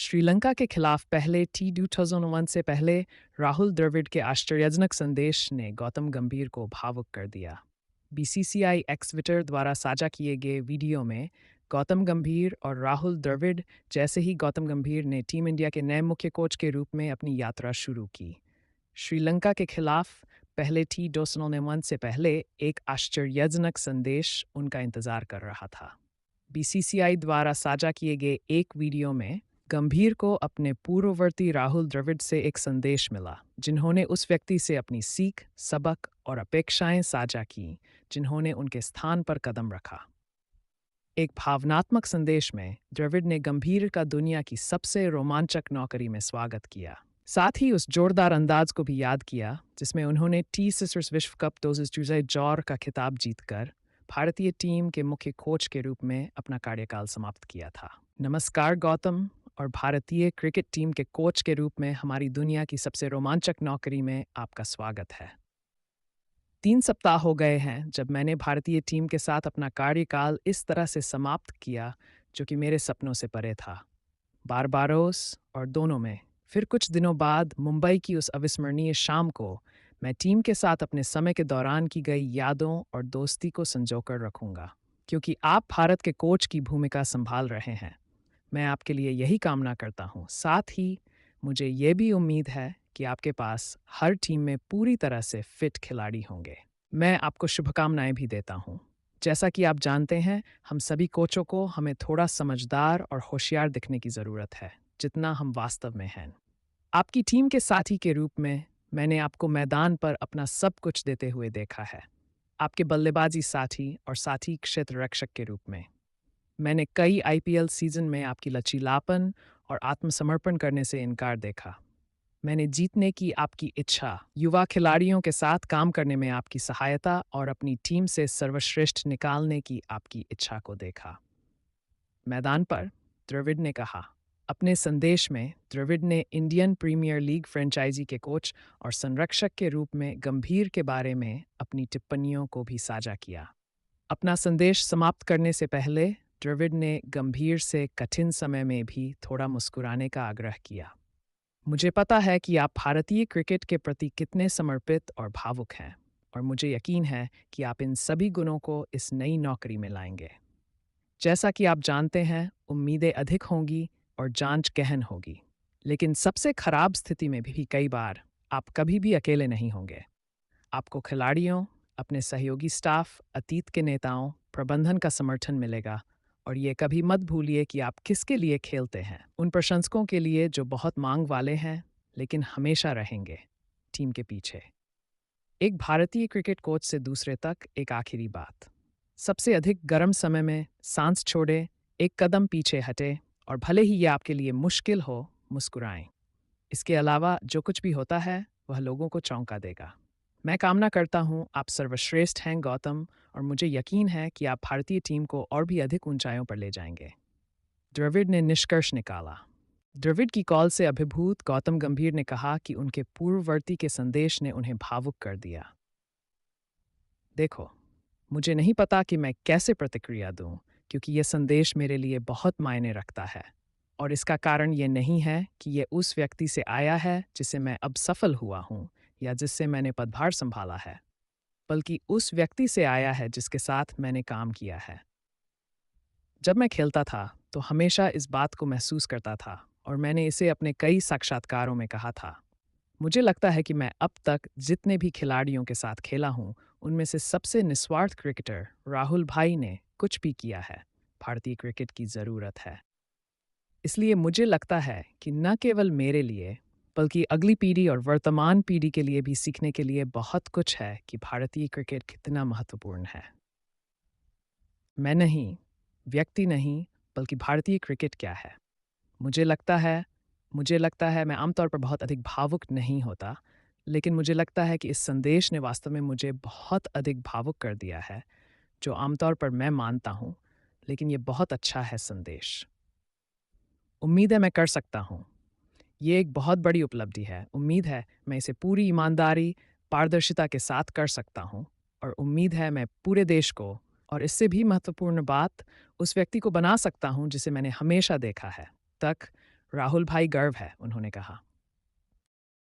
श्रीलंका के खिलाफ पहले T2001 से पहले राहुल द्रविड़ के आश्चर्यजनक संदेश ने गौतम गंभीर को भावुक कर दिया। बीसीसीआई एक्स ट्विटर द्वारा साझा किए गए वीडियो में गौतम गंभीर और राहुल द्रविड़ जैसे ही गौतम गंभीर ने टीम इंडिया के नए मुख्य कोच के रूप में अपनी यात्रा शुरू की। श्रीलंका के खिलाफ पहले T2001 से पहले एक आश्चर्यजनक संदेश उनका इंतजार कर रहा था। बीसीसीआई द्वारा साझा किए गए एक वीडियो में गंभीर को अपने पूर्ववर्ती राहुल द्रविड़ से एक संदेश मिला, जिन्होंने उस व्यक्ति से अपनी सीख, सबक और अपेक्षाएं साझा की, जिन्होंने उनके स्थान पर कदम रखा। एक भावनात्मक संदेश में द्रविड़ ने गंभीर का दुनिया की सबसे रोमांचक नौकरी में स्वागत किया। साथ ही उस जोरदार अंदाज को भी याद किया जिसमें उन्होंने T-Sisters विश्व कप 2024 का खिताब जीतकर भारतीय टीम के मुख्य कोच के रूप में अपना कार्यकाल समाप्त किया था। नमस्कार गौतम, और भारतीय क्रिकेट टीम के कोच के रूप में हमारी दुनिया की सबसे रोमांचक नौकरी में आपका स्वागत है। 3 सप्ताह हो गए हैं जब मैंने भारतीय टीम के साथ अपना कार्यकाल इस तरह से समाप्त किया, जो कि मेरे सपनों से परे था। बारबाडोस और दोनों में फिर कुछ दिनों बाद मुंबई की उस अविस्मरणीय शाम को मैं टीम के साथ अपने समय के दौरान की गई यादों और दोस्ती को संजोकर रखूंगा, क्योंकि आप भारत के कोच की भूमिका संभाल रहे हैं। मैं आपके लिए यही कामना करता हूँ। साथ ही मुझे ये भी उम्मीद है कि आपके पास हर टीम में पूरी तरह से फिट खिलाड़ी होंगे। मैं आपको शुभकामनाएं भी देता हूँ। जैसा कि आप जानते हैं, हम सभी कोचों को हमें थोड़ा समझदार और होशियार दिखने की ज़रूरत है, जितना हम वास्तव में हैं। आपकी टीम के साथी के रूप में मैंने आपको मैदान पर अपना सब कुछ देते हुए देखा है। आपके बल्लेबाजी साथी और साथी क्षेत्र रक्षक के रूप में मैंने कई आईपीएल सीजन में आपकी लचीलापन और आत्मसमर्पण करने से इनकार देखा। मैंने जीतने की आपकी इच्छा, युवा खिलाड़ियों के साथ काम करने में आपकी सहायता और अपनी टीम से सर्वश्रेष्ठ निकालने की आपकी इच्छा को देखा। मैदान पर द्रविड़ ने कहा। अपने संदेश में द्रविड़ ने इंडियन प्रीमियर लीग फ्रेंचाइजी के कोच और संरक्षक के रूप में गंभीर के बारे में अपनी टिप्पणियों को भी साझा किया। अपना संदेश समाप्त करने से पहले द्रविड़ ने गंभीर से कठिन समय में भी थोड़ा मुस्कुराने का आग्रह किया। मुझे पता है कि आप भारतीय क्रिकेट के प्रति कितने समर्पित और भावुक हैं, और मुझे यकीन है कि आप इन सभी गुणों को इस नई नौकरी में लाएंगे। जैसा कि आप जानते हैं, उम्मीदें अधिक होंगी और जांच गहन होगी, लेकिन सबसे खराब स्थिति में भी कई बार आप कभी भी अकेले नहीं होंगे। आपको खिलाड़ियों, अपने सहयोगी स्टाफ, अतीत के नेताओं, प्रबंधन का समर्थन मिलेगा, और ये कभी मत भूलिए कि आप किसके लिए खेलते हैं। उन प्रशंसकों के लिए जो बहुत मांग वाले हैं, लेकिन हमेशा रहेंगे टीम के पीछे। एक भारतीय क्रिकेट कोच से दूसरे तक एक आखिरी बात। सबसे अधिक गर्म समय में सांस छोड़े, एक कदम पीछे हटे, और भले ही ये आपके लिए मुश्किल हो, मुस्कुराएं। इसके अलावा जो कुछ भी होता है वह लोगों को चौंका देगा। मैं कामना करता हूँ आप सर्वश्रेष्ठ हैं गौतम, और मुझे यकीन है कि आप भारतीय टीम को और भी अधिक ऊंचाइयों पर ले जाएंगे। द्रविड़ ने निष्कर्ष निकाला। द्रविड़ की कॉल से अभिभूत गौतम गंभीर ने कहा कि उनके पूर्ववर्ती के संदेश ने उन्हें भावुक कर दिया। देखो, मुझे नहीं पता कि मैं कैसे प्रतिक्रिया दूं, क्योंकि यह संदेश मेरे लिए बहुत मायने रखता है, और इसका कारण ये नहीं है कि यह उस व्यक्ति से आया है जिसे मैं अब सफल हुआ हूं या जिससे मैंने पदभार संभाला है, बल्कि उस व्यक्ति से आया है जिसके साथ मैंने काम किया है। जब मैं खेलता था तो हमेशा इस बात को महसूस करता था, और मैंने इसे अपने कई साक्षात्कारों में कहा था। मुझे लगता है कि मैं अब तक जितने भी खिलाड़ियों के साथ खेला हूं, उनमें से सबसे निस्वार्थ क्रिकेटर राहुल भाई ने कुछ भी किया है। भारतीय क्रिकेट की ज़रूरत है। इसलिए मुझे लगता है कि न केवल मेरे लिए, बल्कि अगली पीढ़ी और वर्तमान पीढ़ी के लिए भी सीखने के लिए बहुत कुछ है कि भारतीय क्रिकेट कितना महत्वपूर्ण है। मैं नहीं, व्यक्ति नहीं, बल्कि भारतीय क्रिकेट क्या है। मुझे लगता है मैं आमतौर पर बहुत अधिक भावुक नहीं होता, लेकिन मुझे लगता है कि इस संदेश ने वास्तव में मुझे बहुत अधिक भावुक कर दिया है, जो आमतौर पर मैं मानता हूँ, लेकिन ये बहुत अच्छा है संदेश। उम्मीद है मैं कर सकता हूँ। ये एक बहुत बड़ी उपलब्धि है। उम्मीद है मैं इसे पूरी ईमानदारी, पारदर्शिता के साथ कर सकता हूँ, और उम्मीद है मैं पूरे देश को, और इससे भी महत्वपूर्ण बात, उस व्यक्ति को बना सकता हूँ जिसे मैंने हमेशा देखा है तक राहुल भाई गर्व है, उन्होंने कहा।